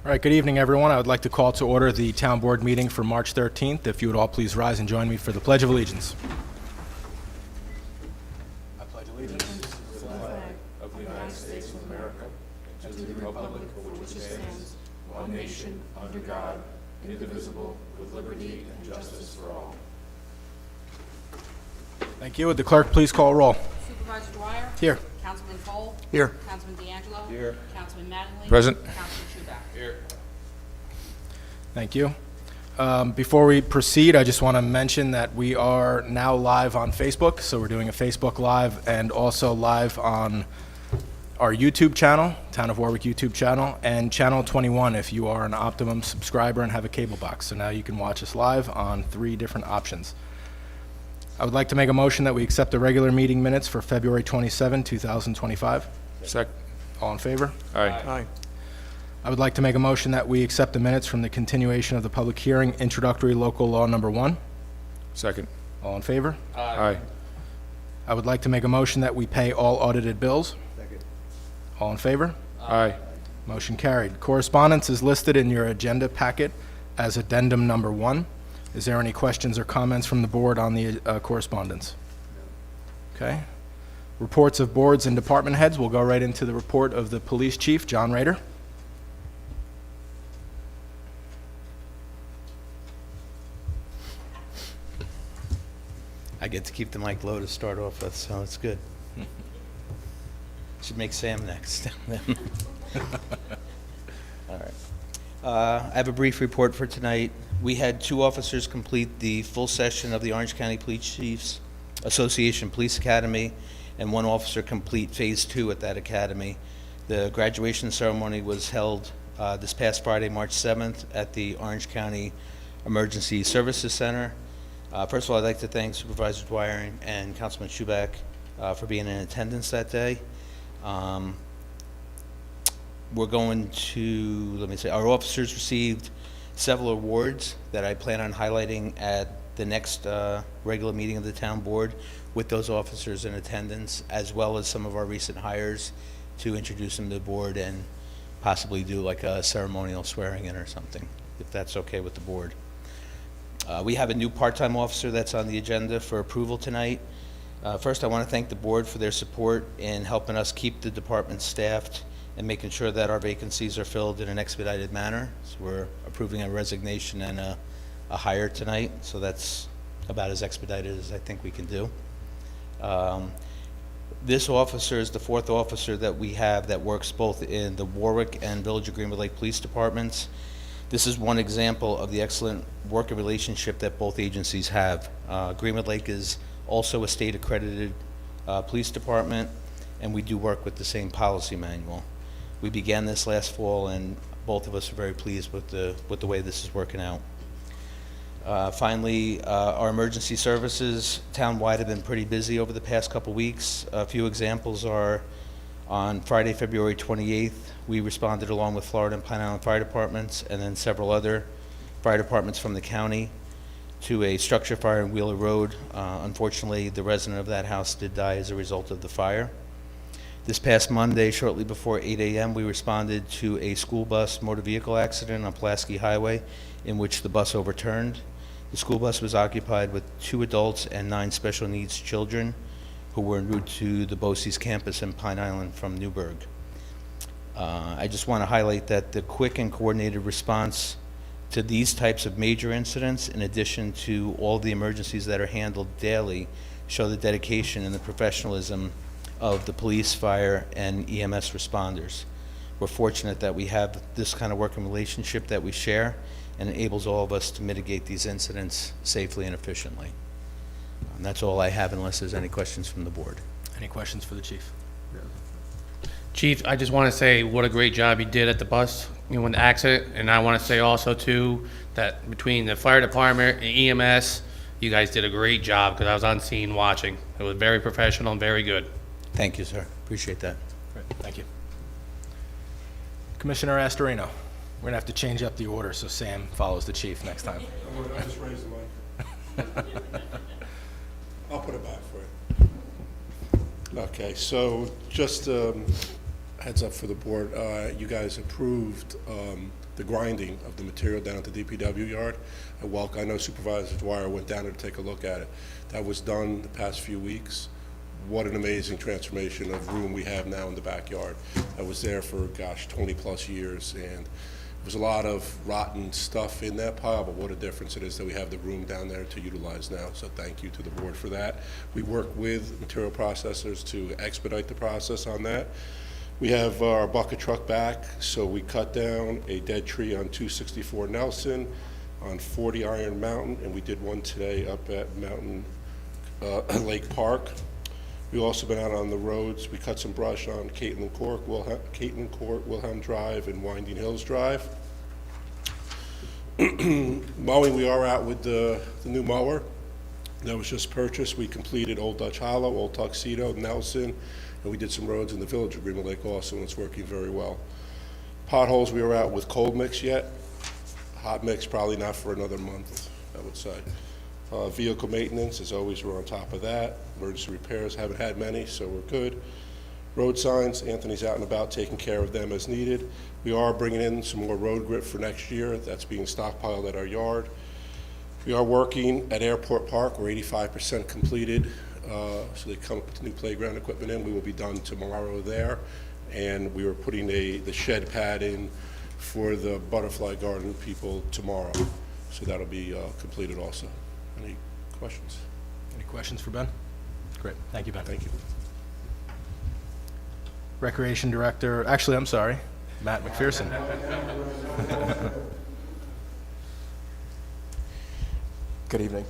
All right, good evening, everyone. I would like to call to order the Town Board meeting for March 13th. If you would all please rise and join me for the Pledge of Allegiance. I pledge allegiance to the flag of the United States of America and to the republic for which it stands, one nation, under God, indivisible, with liberty and justice for all. Thank you. Would the clerk please call roll? Supervisor Dwyer? Here. Councilman Cole? Here. Councilman D'Angelo? Here. Councilman Mattingly? Present. Councilman Schuback? Here. Thank you. Before we proceed, I just want to mention that we are now live on Facebook. So we're doing a Facebook Live and also live on our YouTube channel, Town of Warwick YouTube channel, and Channel 21 if you are an Optimum subscriber and have a cable box. So now you can watch us live on 3 different options. I would like to make a motion that we accept the regular meeting minutes for February 27, 2025. Second. All in favor? Aye. I would like to make a motion that we accept the minutes from the continuation of the public hearing, introductory local law number 1. Second. All in favor? Aye. I would like to make a motion that we pay all audited bills. Second. All in favor? Aye. Motion carried. Correspondence is listed in your agenda packet as addendum number 1. Is there any questions or comments from the board on the correspondence? Okay. Reports of boards and department heads. We'll go right into the report of the police chief, John Rader. I get to keep the mic low to start off with, so it's good. Should make Sam next. All right. I have a brief report for tonight. We had 2 officers complete the full session of the Orange County Police Chiefs Association Police Academy, and 1 officer complete Phase 2 at that academy. The graduation ceremony was held this past Friday, March 7th, at the Orange County Emergency Services Center. First of all, I'd like to thank Supervisor Dwyer and Councilman Schuback for being in attendance that day. We're going to, our officers received several awards that I plan on highlighting at the next regular meeting of the town board with those officers in attendance, as well as some of our recent hires to introduce them to the board and possibly do like a ceremonial swearing in or something, if that's okay with the board. We have a new part-time officer that's on the agenda for approval tonight. First, I want to thank the board for their support in helping us keep the department staffed and making sure that our vacancies are filled in an expedited manner. So we're approving a resignation and a hire tonight, so that's about as expedited as I think we can do. This officer is the 4th officer that we have that works both in the Warwick and Village of Greenwood Lake Police Departments. This is one example of the excellent working relationship that both agencies have. Greenwood Lake is also a state-accredited police department, and we do work with the same policy manual. We began this last fall, and both of us are very pleased with the way this is working out. Finally, our emergency services town-wide have been pretty busy over the past couple weeks. A few examples are on Friday, February 28th, we responded along with Florida and Pine Island Fire Departments and then several other fire departments from the county to a structure fire in Wheeler Road. Unfortunately, the resident of that house did die as a result of the fire. This past Monday, shortly before 8 a.m., we responded to a school bus motor vehicle accident on Pulaski Highway in which the bus overturned. The school bus was occupied with 2 adults and 9 special needs children who were en route to the BOCES campus in Pine Island from Newburgh. I just want to highlight that the quick and coordinated response to these types of major incidents, in addition to all the emergencies that are handled daily, show the dedication and the professionalism of the police, fire, and EMS responders. We're fortunate that we have this kind of working relationship that we share and enables all of us to mitigate these incidents safely and efficiently. And that's all I have unless there's any questions from the board. Any questions for the chief? Chief, I just want to say what a great job you did at the bus, when the accident, and I want to say also too that between the fire department and EMS, you guys did a great job because I was on scene watching. It was very professional and very good. Thank you, sir. Appreciate that. Great, thank you. Commissioner Astorino, we're gonna have to change up the order so Sam follows the chief next time. I just raised the mic. I'll put it back for you. Okay, so just heads up for the board, you guys approved the grinding of the material down at the DPW yard. I know Supervisor Dwyer went down there to take a look at it. That was done the past few weeks. What an amazing transformation of room we have now in the backyard. I was there for, gosh, 20-plus years, and there was a lot of rotten stuff in that pile, but what a difference it is that we have the room down there to utilize now. So thank you to the board for that. We work with material processors to expedite the process on that. We have our bucket truck back, so we cut down a dead tree on 264 Nelson, on 40 Iron Mountain, and we did one today up at Mountain Lake Park. We've also been out on the roads. We cut some brush on Catlin Court, Wilhelm Drive, and Winding Hills Drive. Mowing, we are out with the new mower that was just purchased. We completed Old Dutch Hollow, Old Tuxedo, Nelson, and we did some roads in the village of Greenville Lake also, and it's working very well. Potholes, we were out with cold mix yet. Hot mix, probably not for another month, I would say. Vehicle maintenance, as always, we're on top of that. Emergency repairs, haven't had many, so we're good. Road signs, Anthony's out and about taking care of them as needed. We are bringing in some more road grit for next year. That's being stockpiled at our yard. We are working at Airport Park. We're 85% completed. So they come up with new playground equipment in. We will be done tomorrow there. And we were putting the shed pad in for the butterfly garden people tomorrow. So that'll be completed also. Any questions? Any questions for Ben? Great, thank you, Ben. Thank you. Recreation Director, actually, I'm sorry, Matt McPherson. Good evening.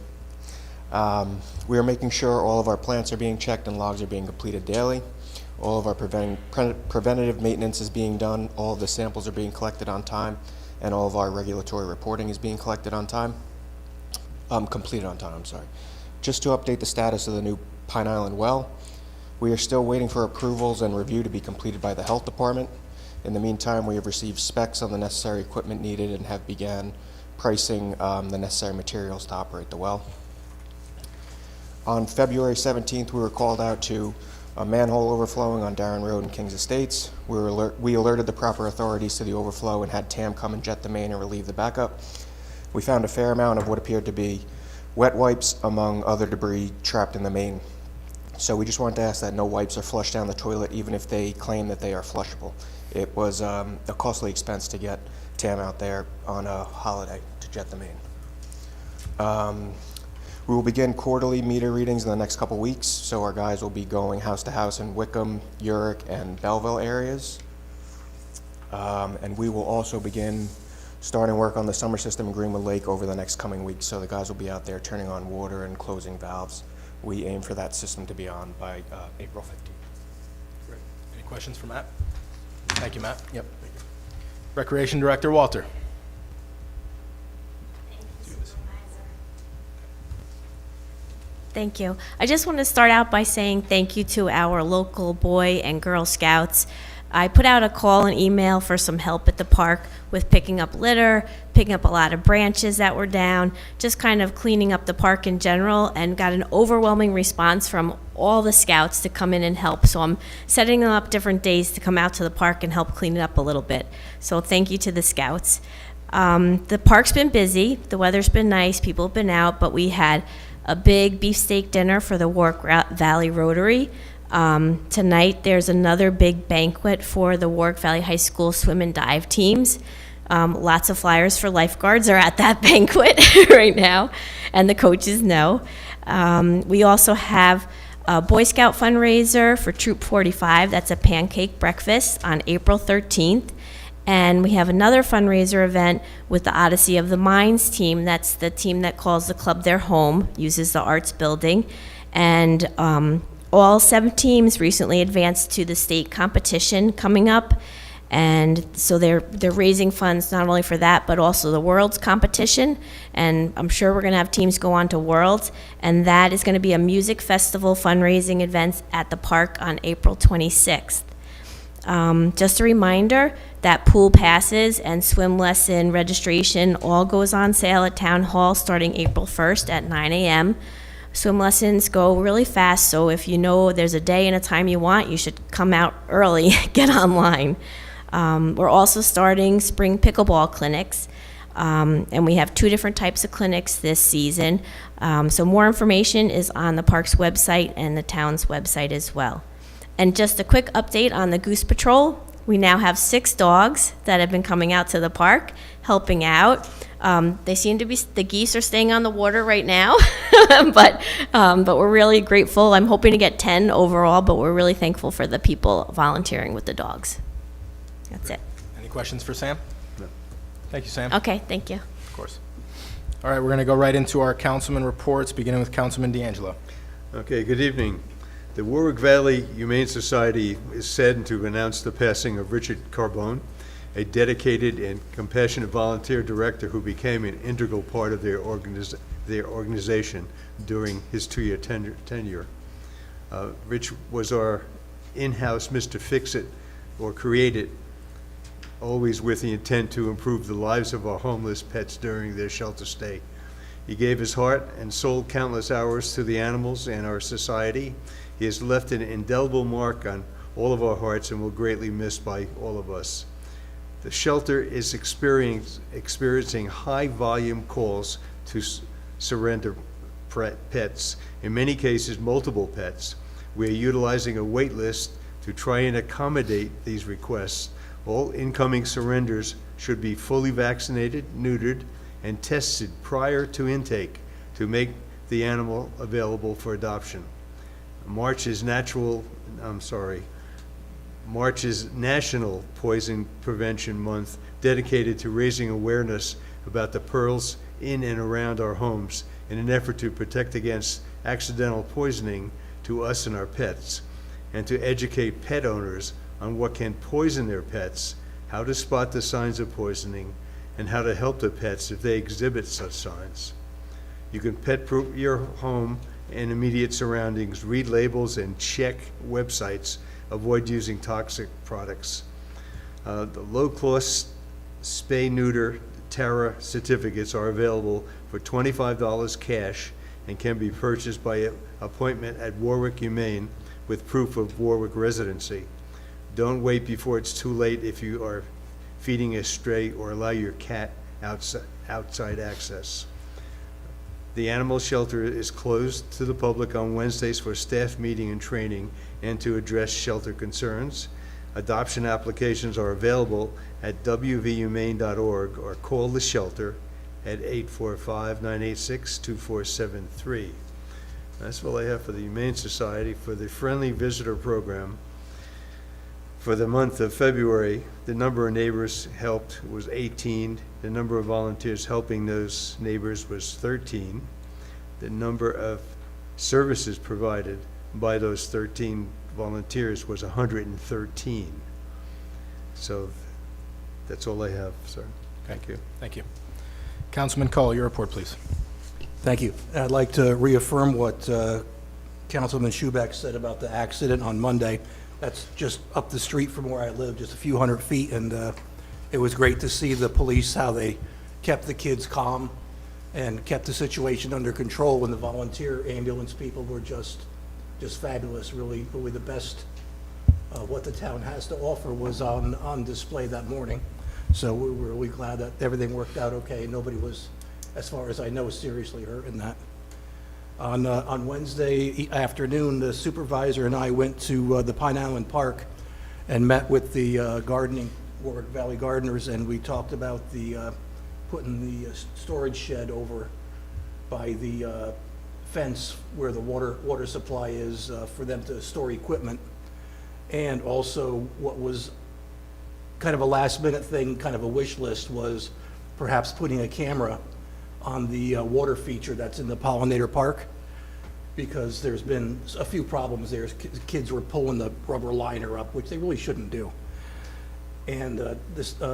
We are making sure all of our plants are being checked and logs are being completed daily. All of our preventative maintenance is being done, all of the samples are being collected on time, and all of our regulatory reporting is being collected on time. Completed on time, I'm sorry. Just to update the status of the new Pine Island well, we are still waiting for approvals and review to be completed by the Health Department. In the meantime, we have received specs on the necessary equipment needed and have began pricing the necessary materials to operate the well. On February 17th, we were called out to a manhole overflowing on Darren Road in Kings Estates. We alerted the proper authorities to the overflow and had TAM come and jet the main and relieve the backup. We found a fair amount of what appeared to be wet wipes among other debris trapped in the main. So we just wanted to ask that no wipes are flushed down the toilet, even if they claim that they are flushable. It was a costly expense to get TAM out there on a holiday to jet the main. We will begin quarterly meter readings in the next couple weeks, so our guys will be going house to house in Wickham, Warwick, and Belleville areas. And we will also begin starting work on the summer system in Greenwood Lake over the next coming weeks, so the guys will be out there turning on water and closing valves. We aim for that system to be on by April 15th. Great. Any questions for Matt? Thank you, Matt. Yep. Recreation Director Walter. Thank you. I just want to start out by saying thank you to our local Boy and Girl Scouts. I put out a call and email for some help at the park with picking up litter, picking up a lot of branches that were down, just kind of cleaning up the park in general, and got an overwhelming response from all the scouts to come in and help. So I'm setting them up different days to come out to the park and help clean it up a little bit. So thank you to the scouts. The park's been busy, the weather's been nice, people have been out, but we had a big beefsteak dinner for the Warwick Valley Rotary. Tonight, there's another big banquet for the Warwick Valley High School swim and dive teams. Lots of flyers for lifeguards are at that banquet right now, and the coaches know. We also have a Boy Scout fundraiser for Troop 45. That's a pancake breakfast on April 13th. And we have another fundraiser event with the Odyssey of the Minds team. That's the team that calls the club their home, uses the arts building. And all 7 teams recently advanced to the state competition coming up. And so they're raising funds not only for that, but also the Worlds competition. And I'm sure we're going to have teams go on to Worlds. And that is going to be a music festival fundraising event at the park on April 26th. Just a reminder that pool passes and swim lesson registration all goes on sale at Town Hall starting April 1st at 9 a.m. Swim lessons go really fast, so if you know there's a day and a time you want, you should come out early, get online. We're also starting spring pickleball clinics, and we have 2 different types of clinics this season. So more information is on the park's website and the town's website as well. And just a quick update on the Goose Patrol. We now have 6 dogs that have been coming out to the park, helping out. They seem to be, the geese are staying on the water right now, but we're really grateful. I'm hoping to get 10 overall, but we're really thankful for the people volunteering with the dogs. That's it. Any questions for Sam? No. Thank you, Sam. Okay, thank you. Of course. All right, we're going to go right into our councilman reports, beginning with Councilman D'Angelo. Okay, good evening. The Warwick Valley Humane Society is saddened to announce the passing of Richard Carbone, a dedicated and compassionate volunteer director who became an integral part of their organization during his 2-year tenure. Rich was our in-house Mr. Fix-It, or Create-It, always with the intent to improve the lives of our homeless pets during their shelter stay. He gave his heart and soul countless hours to the animals and our society. He has left an indelible mark on all of our hearts and will greatly missed by all of us. The shelter is experiencing high volume calls to surrender pets, in many cases multiple pets. We are utilizing a wait list to try and accommodate these requests. All incoming surrenders should be fully vaccinated, neutered, and tested prior to intake to make the animal available for adoption. March is National Poison Prevention Month, dedicated to raising awareness about the perils in and around our homes in an effort to protect against accidental poisoning to us and our pets, and to educate pet owners on what can poison their pets, how to spot the signs of poisoning, and how to help the pets if they exhibit such signs. You can pet-proof your home and immediate surroundings, read labels, and check websites. Avoid using toxic products. The low-cost spay-neuter Terra certificates are available for $25 cash and can be purchased by appointment at Warwick Humane with proof of Warwick residency. Don't wait before it's too late if you are feeding a stray or allow your cat outside access. The animal shelter is closed to the public on Wednesdays for staff meeting and training and to address shelter concerns. Adoption applications are available at wvhumane.org or call the shelter at 845-986-2473. That's all I have for the Humane Society. For the Friendly Visitor Program, for the month of February, the number of neighbors helped was 18. The number of volunteers helping those neighbors was 13. The number of services provided by those 13 volunteers was 113. So that's all I have, sir. Thank you. Thank you. Councilman Cole, your report, please. Thank you. I'd like to reaffirm what Councilman Schubeck said about the accident on Monday. That's just up the street from where I live, just a few hundred feet, and it was great to see the police, how they kept the kids calm and kept the situation under control when the volunteer ambulance people were just fabulous. Really the best what the town has to offer was on display that morning. So we were really glad that everything worked out okay. Nobody was, as far as I know, seriously hurt in that. On Wednesday afternoon, the supervisor and I went to the Pine Island Park and met with the gardening, Warwick Valley gardeners, and we talked about the putting the storage shed over by the fence where the water supply is for them to store equipment. And also what was kind of a last minute thing, kind of a wish list, was perhaps putting a camera on the water feature that's in the Pollinator Park, because there's been a few problems there. Kids were pulling the rubber liner up, which they really shouldn't do. And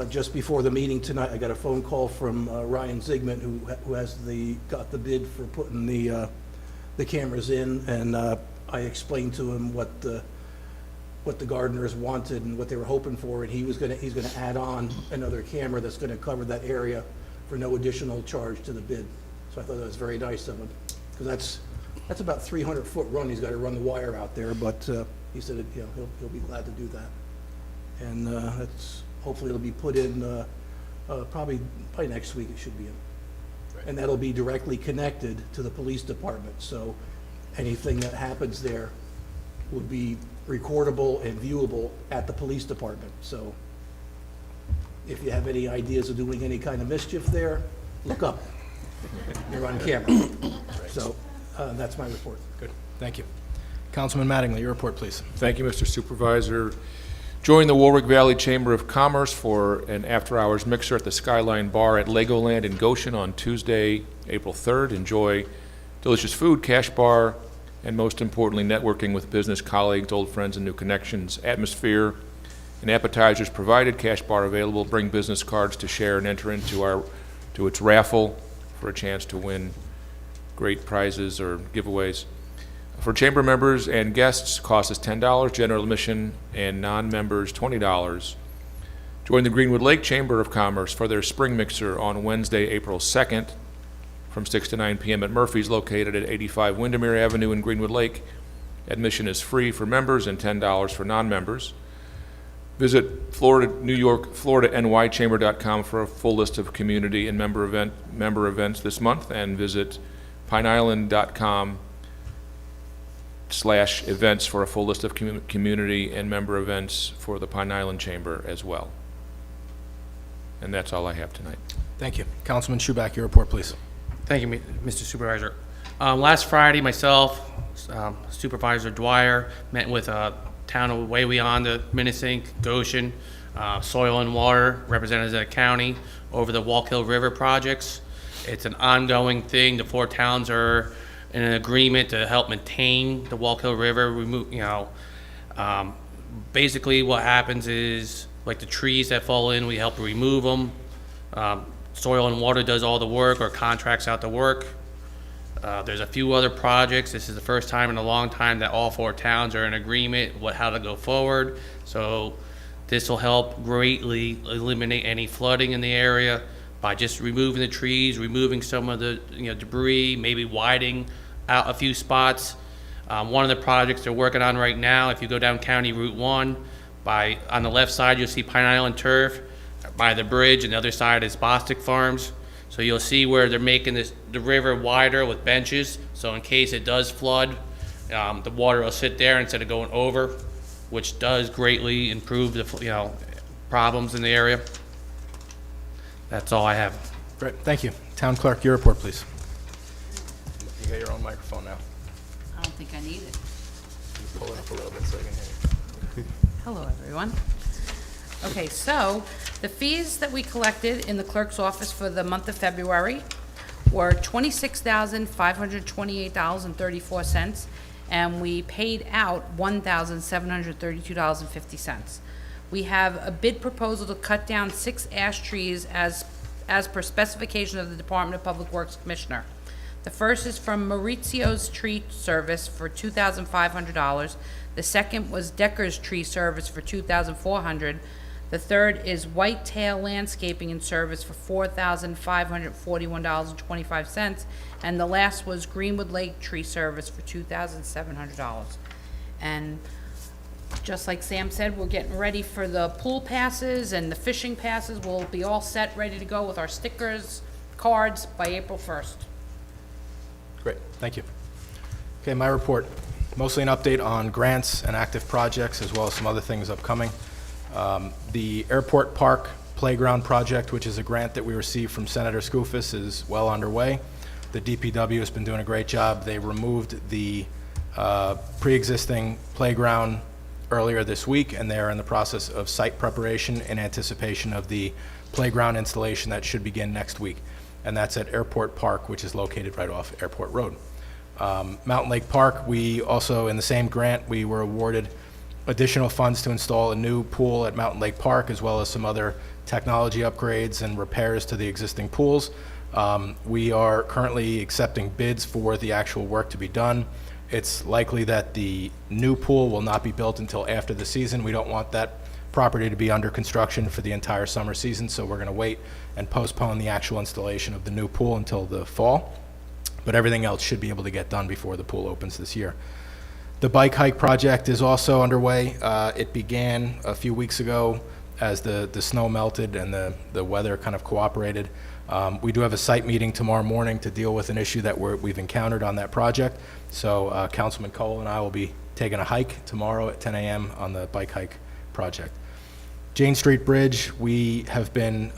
just before the meeting tonight, I got a phone call from Ryan Zigman, who has got the bid for putting the cameras in, and I explained to him what the gardeners wanted and what they were hoping for, and he's going to add on another camera that's going to cover that area for no additional charge to the bid. So I thought that was very nice of him, because That's about 300-foot run. He's got to run the wire out there, but he said, he'll be glad to do that. And that's, hopefully it'll be put in, probably by next week it should be in. And that'll be directly connected to the police department, so anything that happens there will be recordable and viewable at the police department. So if you have any ideas of doing any kind of mischief there, look up. You're on camera. So that's my report. Good, thank you. Councilman Mattingly, your report, please. Thank you, Mr. Supervisor. Join the Warwick Valley Chamber of Commerce for an after-hours mixer at the Skyline Bar at Legoland in Goshen on Tuesday, April 3rd. Enjoy delicious food, cash bar, and most importantly, networking with business colleagues, old friends, and new connections. Atmosphere and appetizers provided, cash bar available. Bring business cards to share and enter into its raffle for a chance to win great prizes or giveaways. For chamber members and guests, cost is $10, general admission, and non-members $20. Join the Greenwood Lake Chamber of Commerce for their spring mixer on Wednesday, April 2nd from 6 to 9 p.m. at Murphy's, located at 85 Windermere Avenue in Greenwood Lake. Admission is free for members and $10 for non-members. Visit FloridaNYChamber.com for a full list of community and member events this month, and visit PineIsland.com/events for a full list of community and member events for the Pine Island Chamber as well. And that's all I have tonight. Thank you. Councilman Schuback, your report, please. Thank you, Mr. Supervisor. Last Friday, myself, Supervisor Dwyer, met with town of way beyond the Minnesink, Goshen, Soil and Water, representatives of the county, over the Wallkill River projects. It's an ongoing thing. The four towns are in an agreement to help maintain the Wallkill River. Basically what happens is, like the trees that fall in, we help remove them. Soil and Water does all the work or contracts out the work. There's a few other projects. This is the first time in a long time that all four towns are in agreement how to go forward. So this will help greatly eliminate any flooding in the area by just removing the trees, removing some of the debris, maybe widening out a few spots. One of the projects they're working on right now, if you go down County Route 1, on the left side you'll see Pine Island Turf by the bridge, and the other side is Bostic Farms. So you'll see where they're making the river wider with benches, so in case it does flood, the water will sit there instead of going over, which does greatly improve the problems in the area. That's all I have. Great, thank you. Town Clerk, your report, please. You got your own microphone now. I don't think I need it. Pull it up a little bit so I can hear you. Hello, everyone. Okay, so the fees that we collected in the clerk's office for the month of February were $26,528.34, and we paid out $1,732.50. We have a bid proposal to cut down 6 ash trees as per specification of the Department of Public Works Commissioner. The first is from Maurizio's Tree Service for $2,500. The second was Decker's Tree Service for $2,400. The third is Whitetail Landscaping and Service for $4,541.25. And the last was Greenwood Lake Tree Service for $2,700. And just like Sam said, we're getting ready for the pool passes and the fishing passes. We'll be all set, ready to go with our stickers, cards by April 1st. Great, thank you. Okay, my report, mostly an update on grants and active projects, as well as some other things upcoming. The Airport Park Playground Project, which is a grant that we received from Senator Skoufis, is well underway. The DPW has been doing a great job. They removed the pre-existing playground earlier this week, and they are in the process of site preparation in anticipation of the playground installation that should begin next week. And that's at Airport Park, which is located right off Airport Road. Mountain Lake Park, we also, in the same grant, we were awarded additional funds to install a new pool at Mountain Lake Park, as well as some other technology upgrades and repairs to the existing pools. We are currently accepting bids for the actual work to be done. It's likely that the new pool will not be built until after the season. We don't want that property to be under construction for the entire summer season, so we're going to wait and postpone the actual installation of the new pool until the fall. but everything else should be able to get done before the pool opens this year. The bike hike project is also underway. It began a few weeks ago as the snow melted and the weather kind of cooperated. We do have a site meeting tomorrow morning to deal with an issue that we've encountered on that project. So Councilman Cole and I will be taking a hike tomorrow at 10 a.m. on the bike hike project. Jane Street Bridge, we have been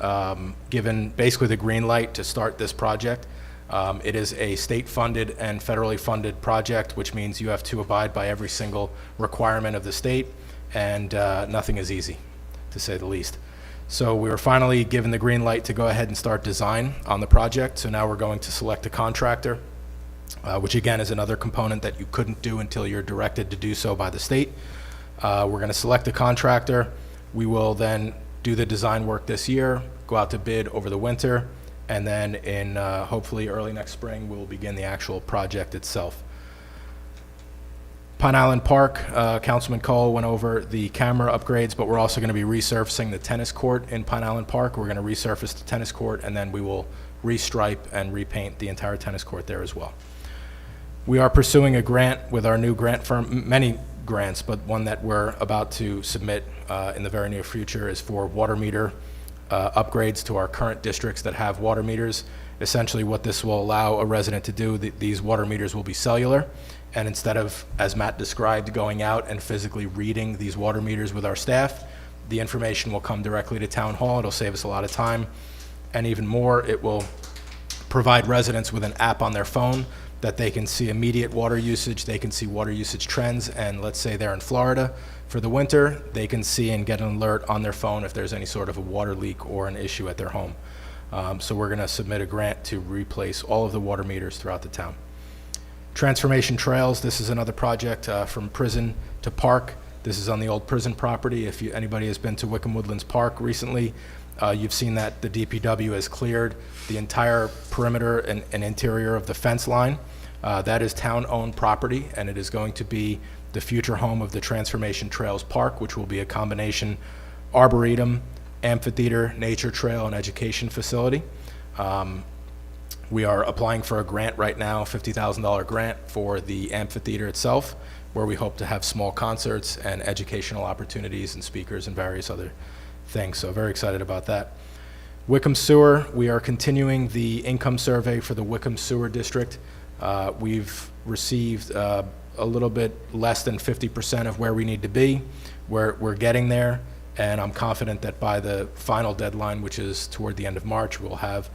given basically the green light to start this project. It is a state-funded and federally funded project, which means you have to abide by every single requirement of the state, and nothing is easy, to say the least. So we were finally given the green light to go ahead and start design on the project. So now we're going to select a contractor, which again is another component that you couldn't do until you're directed to do so by the state. We're going to select a contractor. We will then do the design work this year, go out to bid over the winter, and then in hopefully early next spring, we'll begin the actual project itself. Pine Island Park, Councilman Cole went over the camera upgrades, but we're also going to be resurfacing the tennis court in Pine Island Park. We're going to resurface the tennis court, and then we will restripe and repaint the entire tennis court there as well. We are pursuing a grant with our new grant firm, many grants, but one that we're about to submit in the very near future is for water meter upgrades to our current districts that have water meters. Essentially what this will allow a resident to do, these water meters will be cellular, and instead of, as Matt described, going out and physically reading these water meters with our staff, the information will come directly to Town Hall. It'll save us a lot of time, and even more, it will provide residents with an app on their phone that they can see immediate water usage, they can see water usage trends, and let's say they're in Florida for the winter, they can see and get an alert on their phone if there's any sort of a water leak or an issue at their home. So we're gonna submit a grant to replace all of the water meters throughout the town. Transformation Trails, this is another project from prison to park. This is on the old prison property. If anybody has been to Wickham Woodlands Park recently, you've seen that the DPW has cleared the entire perimeter and interior of the fence line. That is town-owned property, and it is going to be the future home of the Transformation Trails Park, which will be a combination arboretum, amphitheater, nature trail, and education facility. We are applying for a grant right now, $50,000 grant for the amphitheater itself, where we hope to have small concerts and educational opportunities and speakers and various other things. So very excited about that. Wickham Sewer, we are continuing the income survey for the Wickham Sewer District. We've received a little bit less than 50% of where we need to be. We're getting there, and I'm confident that by the final deadline, which is toward the end of March, we'll have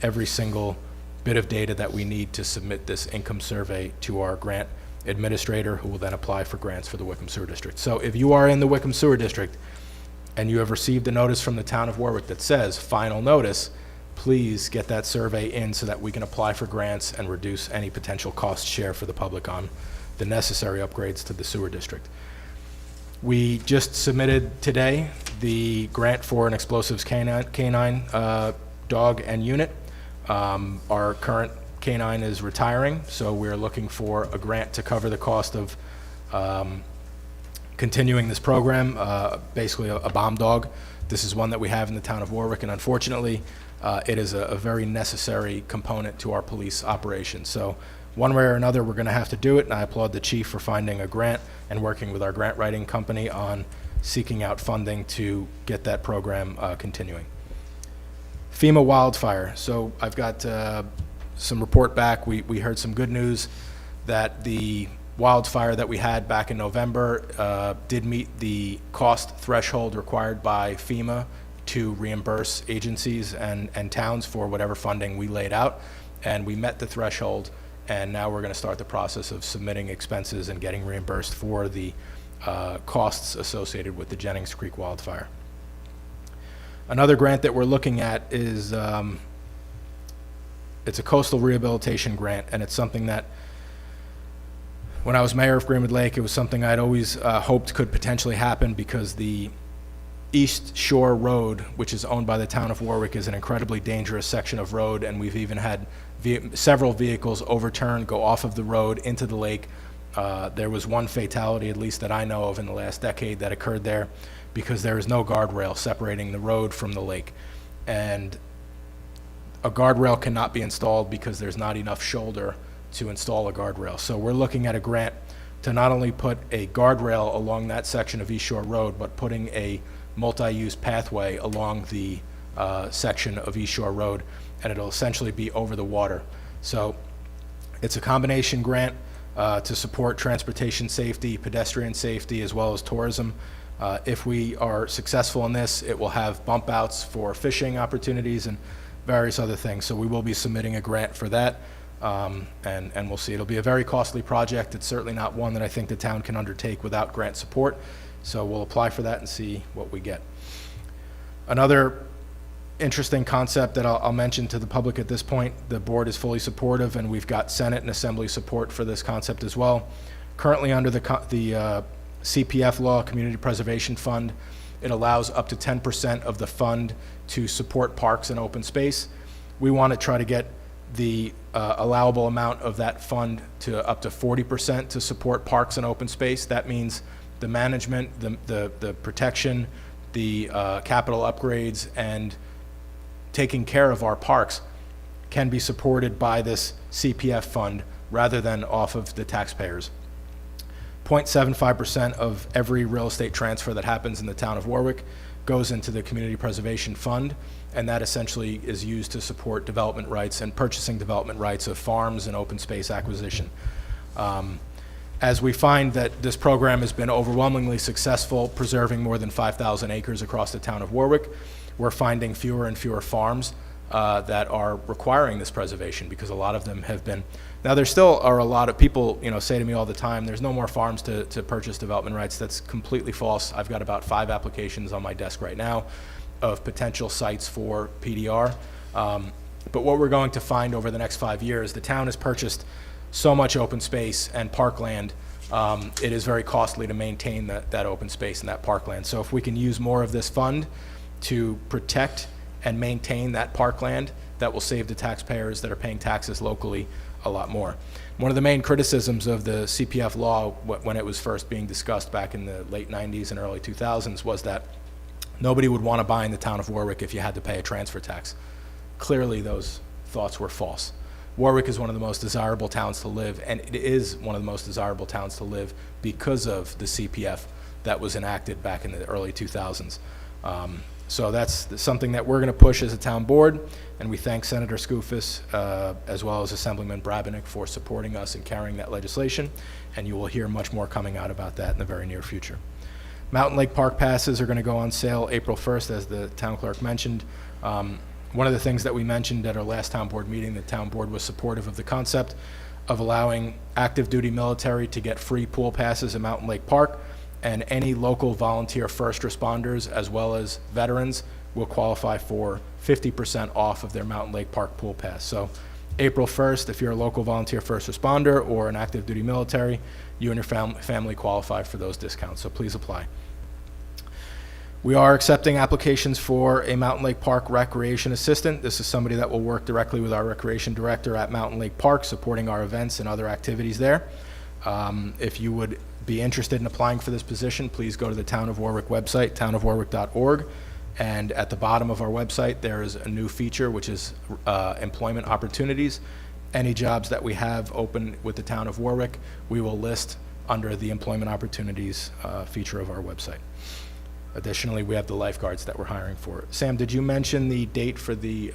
every single bit of data that we need to submit this income survey to our grant administrator, who will then apply for grants for the Wickham Sewer District. So if you are in the Wickham Sewer District and you have received a notice from the town of Warwick that says final notice, please get that survey in so that we can apply for grants and reduce any potential cost share for the public on the necessary upgrades to the sewer district. We just submitted today the grant for an explosives canine dog and unit. Our current canine is retiring, so we're looking for a grant to cover the cost of continuing this program, basically a bomb dog. This is one that we have in the town of Warwick, and unfortunately, it is a very necessary component to our police operation. So one way or another, we're gonna have to do it, and I applaud the chief for finding a grant and working with our grant writing company on seeking out funding to get that program continuing. FEMA wildfire. So I've got some report back. We heard some good news that the wildfire that we had back in November did meet the cost threshold required by FEMA to reimburse agencies and towns for whatever funding we laid out. And we met the threshold, and now we're going to start the process of submitting expenses and getting reimbursed for the costs associated with the Jennings Creek wildfire. Another grant that we're looking at is it's a coastal rehabilitation grant, and it's something that when I was mayor of Greenwood Lake, it was something I'd always hoped could potentially happen, because the East Shore Road, which is owned by the town of Warwick, is an incredibly dangerous section of road, and we've even had several vehicles overturn, go off of the road into the lake. There was one fatality, at least that I know of, in the last decade that occurred there because there is no guardrail separating the road from the lake. And a guardrail cannot be installed because there's not enough shoulder to install a guardrail. So we're looking at a grant to not only put a guardrail along that section of East Shore Road, but putting a multi-use pathway along the section of East Shore Road, and it'll essentially be over the water. So it's a combination grant to support transportation safety, pedestrian safety, as well as tourism. If we are successful in this, it will have bump outs for fishing opportunities and various other things. So we will be submitting a grant for that, and we'll see. It'll be a very costly project. It's certainly not one that I think the town can undertake without grant support. So we'll apply for that and see what we get. Another interesting concept that I'll mention to the public at this point, the board is fully supportive, and we've got Senate and Assembly support for this concept as well. Currently under the CPF law, Community Preservation Fund, it allows up to 10% of the fund to support parks and open space. We want to try to get the allowable amount of that fund to up to 40% to support parks and open space. That means the management, the protection, the capital upgrades, and taking care of our parks can be supported by this CPF fund rather than off of the taxpayers. 0.75% of every real estate transfer that happens in the town of Warwick goes into the Community Preservation Fund, and that essentially is used to support development rights and purchasing development rights of farms and open space acquisition. As we find that this program has been overwhelmingly successful, preserving more than 5,000 acres across the town of Warwick, we're finding fewer and fewer farms that are requiring this preservation, because a lot of them have been. Now, there still are a lot of people, say to me all the time, there's no more farms to purchase development rights. That's completely false. I've got about 5 applications on my desk right now of potential sites for PDR. But what we're going to find over the next 5 years, the town has purchased so much open space and parkland, it is very costly to maintain that open space and that parkland. So if we can use more of this fund to protect and maintain that parkland, that will save the taxpayers that are paying taxes locally a lot more. One of the main criticisms of the CPF law when it was first being discussed back in the late 90s and early 2000s was that nobody would want to buy in the town of Warwick if you had to pay a transfer tax. Clearly, those thoughts were false. Warwick is one of the most desirable towns to live, and it is one of the most desirable towns to live because of the CPF that was enacted back in the early 2000s. So that's something that we're going to push as a town board, and we thank Senator Skoufis as well as Assemblyman Brabennick for supporting us and carrying that legislation, and you will hear much more coming out about that in the very near future. Mountain Lake Park passes are going to go on sale April 1st, as the town clerk mentioned. One of the things that we mentioned at our last town board meeting, the town board was supportive of the concept of allowing active duty military to get free pool passes at Mountain Lake Park, and any local volunteer first responders as well as veterans will qualify for 50% off of their Mountain Lake Park pool pass. So April 1st, if you're a local volunteer first responder or an active duty military, you and your family qualify for those discounts, so please apply. We are accepting applications for a Mountain Lake Park recreation assistant. This is somebody that will work directly with our recreation director at Mountain Lake Park, supporting our events and other activities there. If you would be interested in applying for this position, please go to the Town of Warwick website, townofwarwick.org, and at the bottom of our website there is a new feature which is employment opportunities. Any jobs that we have open with the Town of Warwick, we will list under the employment opportunities feature of our website. Additionally, we have the lifeguards that we're hiring for. Sam, did you mention the date for the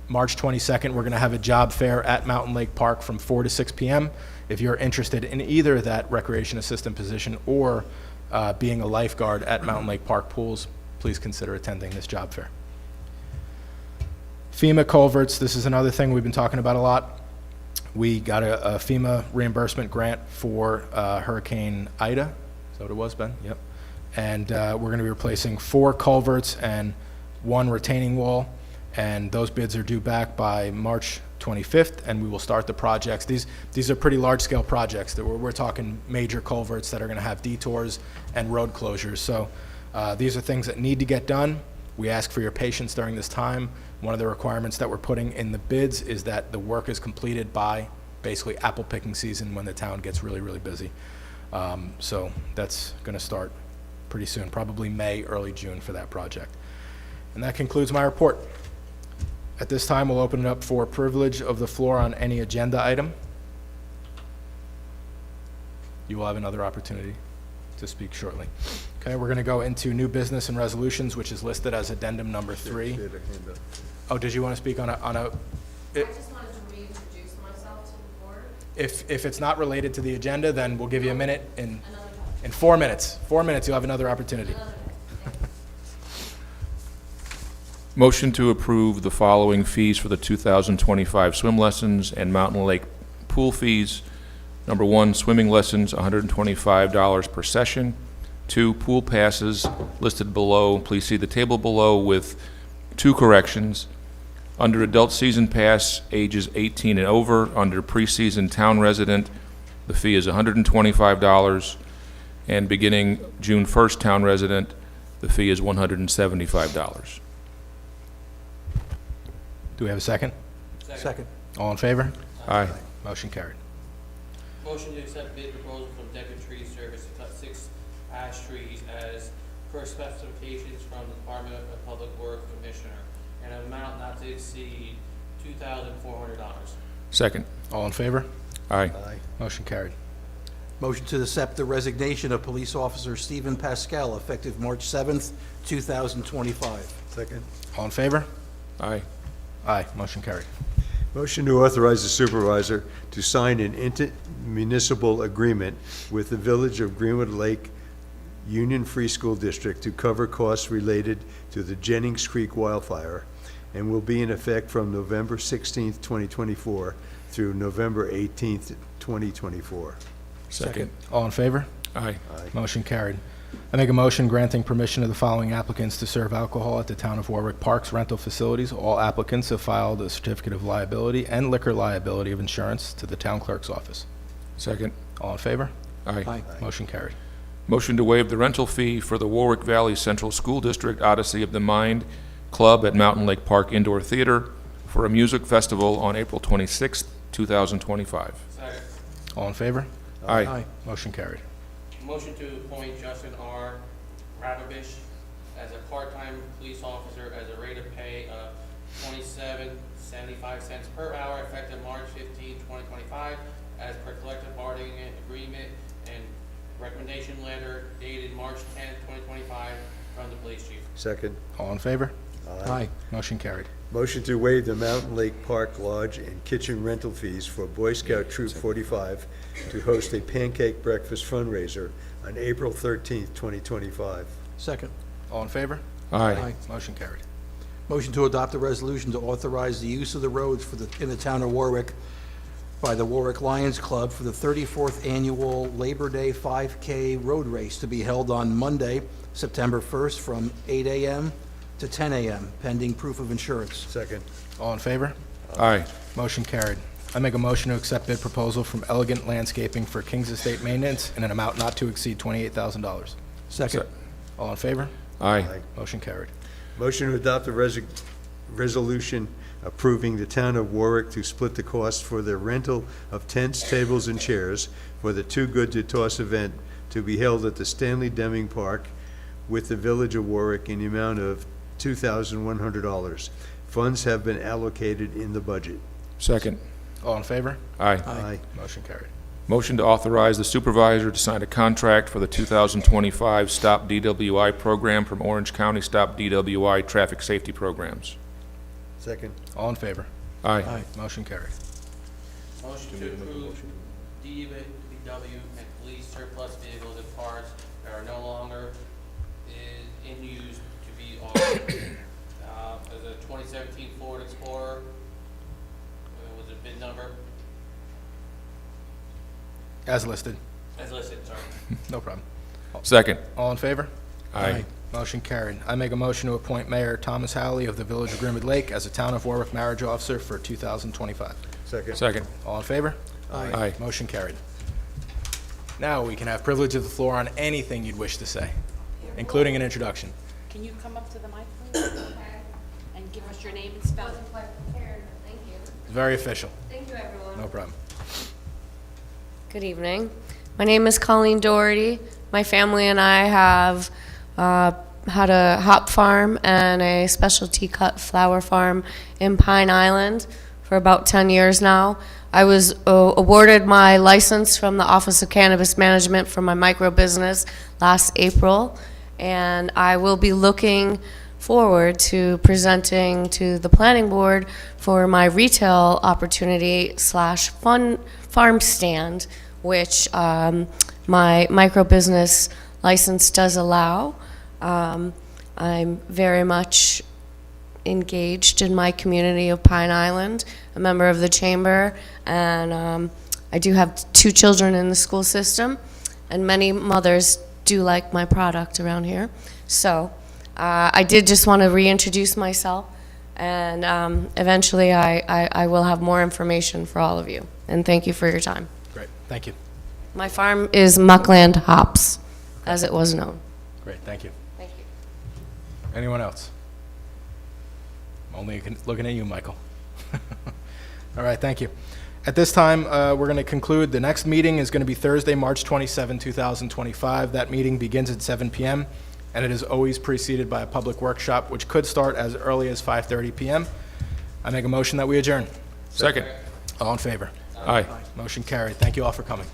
March 22nd? We're going to have a job fair at Mountain Lake Park from 4 to 6 p.m. If you're interested in either that recreation assistant position or being a lifeguard at Mountain Lake Park pools, please consider attending this job fair. FEMA culverts, this is another thing we've been talking about a lot. We got a FEMA reimbursement grant for Hurricane Ida. Is that what it was, Ben? Yep. And we're going to be replacing 4 culverts and 1 retaining wall, and those bids are due back by March 25th, and we will start the projects. These are pretty large-scale projects. That we're talking major culverts that are going to have detours and road closures. So these are things that need to get done. We ask for your patience during this time. One of the requirements that we're putting in the bids is that the work is completed by basically apple picking season, when the town gets really, really busy. So that's going to start pretty soon, probably May, early June for that project. And that concludes my report. At this time, we'll open it up for privilege of the floor on any agenda item. You will have another opportunity to speak shortly. Okay, we're going to go into new business and resolutions, which is listed as addendum number 3. Oh, did you want to speak on a? I just wanted to reintroduce myself to the board. If it's not related to the agenda, then we'll give you a minute in 4 minutes. 4 minutes, you'll have another opportunity. Motion to approve the following fees for the 2025 swim lessons and Mountain Lake pool fees. Number 1, swimming lessons, $125 per session. 2, pool passes listed below. Please see the table below with 2 corrections. Under adult season pass, ages 18 and over. Under preseason town resident, the fee is $125. And beginning June 1st, town resident, the fee is $175. Do we have a second? Second. All in favor? Aye. Motion carried. Motion to accept bid proposal from Decker Tree Service to cut 6 ash trees as per specifications from the Department of Public Works Commissioner, and an amount not to exceed $2,400. Second. All in favor? Aye. Motion carried. Motion to accept the resignation of Police Officer Stephen Pascal effective March 7th, 2025. Second. All in favor? Aye. Aye. Motion carried. Motion to authorize the supervisor to sign an intermunicipal agreement with the Village of Greenwood Lake Union Free School District to cover costs related to the Jennings Creek wildfire, and will be in effect from November 16th, 2024 through November 18th, 2024. Second. All in favor? Aye. Motion carried. I make a motion granting permission to the following applicants to serve alcohol at the Town of Warwick Parks rental facilities. All applicants have filed a certificate of liability and liquor liability of insurance to the town clerk's office. Second. All in favor? Aye. Motion carried. Motion to waive the rental fee for the Warwick Valley Central School District Odyssey of the Mind Club at Mountain Lake Park Indoor Theater for a music festival on April 26th, 2025. Second. All in favor? Aye. Motion carried. Motion to appoint Justin R. Radovish as a part-time police officer as a rate of pay of $27.75 per hour effective March 15, 2025, as per collective bargaining agreement and recommendation letter dated March 10, 2025, from the police chief. Second. All in favor? Aye. Motion carried. Motion to waive the Mountain Lake Park Lodge and kitchen rental fees for Boy Scout Troop 45 to host a pancake breakfast fundraiser on April 13th, 2025. Second. All in favor? Aye. Motion carried. Motion to adopt a resolution to authorize the use of the roads in the town of Warwick by the Warwick Lions Club for the 34th Annual Labor Day 5K Road Race to be held on Monday, September 1st from 8 a.m. to 10 a.m., pending proof of insurance. Second. All in favor? Aye. Motion carried. I make a motion to accept bid proposal from Elegant Landscaping for Kings Estate Maintenance in an amount not to exceed $28,000. Second. All in favor? Aye. Motion carried. Motion to adopt a resolution approving the town of Warwick to split the cost for the rental of tents, tables, and chairs for the Too Good to Toss event to be held at the Stanley Deming Park with the Village of Warwick in the amount of $2,100. Funds have been allocated in the budget. Second. All in favor? Aye. Aye. Motion carried. Motion to authorize the supervisor to sign a contract for the 2025 Stop DWI program from Orange County Stop DWI Traffic Safety Programs. Second. All in favor? Aye. Motion carried. Motion to approve DPW and police surplus vehicles and parts that are no longer in use to be auctioned. As a 2017 Ford Explorer, was it VIN number? As listed. As listed, sorry. No problem. Second. All in favor? Aye. Motion carried. I make a motion to appoint Mayor Thomas Howley of the Village of Greenwood Lake as a Town of Warwick marriage officer for 2025. Second. Second. All in favor? Aye. Motion carried. Now we can have privilege of the floor on anything you'd wish to say, including an introduction. Can you come up to the mic, please? And give us your name and spelling? Wasn't quite prepared, but thank you. It's very official. Thank you, everyone. No problem. Good evening. My name is Colleen Doherty. My family and I have had a hop farm and a specialty cut flower farm in Pine Island for about 10 years now. I was awarded my license from the Office of Cannabis Management for my micro business last April, and I will be looking forward to presenting to the planning board for my retail opportunity / fun farm stand, which my micro business license does allow. I'm very much engaged in my community of Pine Island, a member of the chamber, and I do have 2 children in the school system, and many mothers do like my product around here. So I did just want to reintroduce myself, and eventually I will have more information for all of you. And thank you for your time. Great, thank you. My farm is Muckland Hops, as it was known. Great, thank you. Thank you. Anyone else? I'm only looking at you, Michael. All right, thank you. At this time, we're going to conclude. The next meeting is going to be Thursday, March 27, 2025. That meeting begins at 7 p.m., and it is always preceded by a public workshop, which could start as early as 5:30 p.m. I make a motion that we adjourn. Second. All in favor? Aye. Motion carried. Thank you all for coming.